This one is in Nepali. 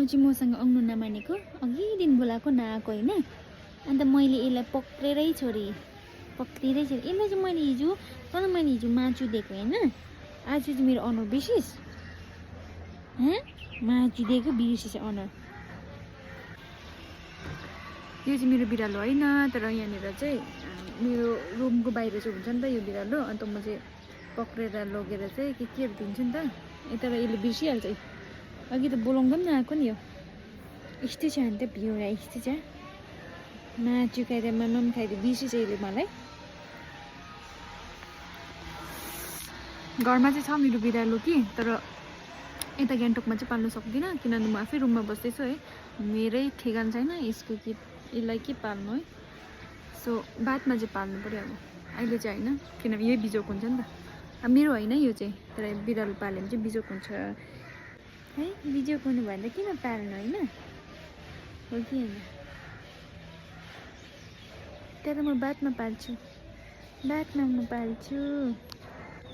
चाहिँ मसँग आउनु नमानेको, अघि दिन बोलाएको नआएको होइन। अन्त मैले यसलाई पक्रेरै छोडेँ। यसलाई चाहिँ मैले हिजो मासु दिएको होइन। आज चाहिँ मेरो अनुहार बिर्सिस्? मासु दिएको बिर्सिस अनुहार। यो चाहिँ मेरो बिरालो होइन, तर यहाँनिर चाहिँ मेरो रुमको बाहिर चाहिँ हुन्छ नि त यो बिरालो। अन्त म चाहिँ पक्रेर लगेर चाहिँ केहरू दिन्छु नि त। तर यसले बिर्सिहाल्छ। अघि त बोलाउँदा पनि नआएको नि यो। यस्तै छ नि त बिउरा, यस्तै छ। मासु खाइदिए मामा पनि खाइदिए बिर्सिछ यसले मलाई। घरमा चाहिँ छ मेरो बिरालो कि, तर यता गान्तोकमा चाहिँ पाल्नु सक्दिनँ किनभने म आफै रुममा बस्दैछु है। मेरै ठेगान छैन यसलाई के पाल्नु है। सो बादमा चाहिँ पाल्नु पऱ्यो अब, अहिले चाहिँ होइन किनभने यही बिजोक हुन्छ नि त। अब मेरो होइन यो चाहिँ, तर बिरालो पाल्यो भने चाहिँ बिजोक हुन्छ है। बिजोक हुनु भन्दा किन पाल्नु होइन, हो कि होइन? तर म बादमा पाल्छु।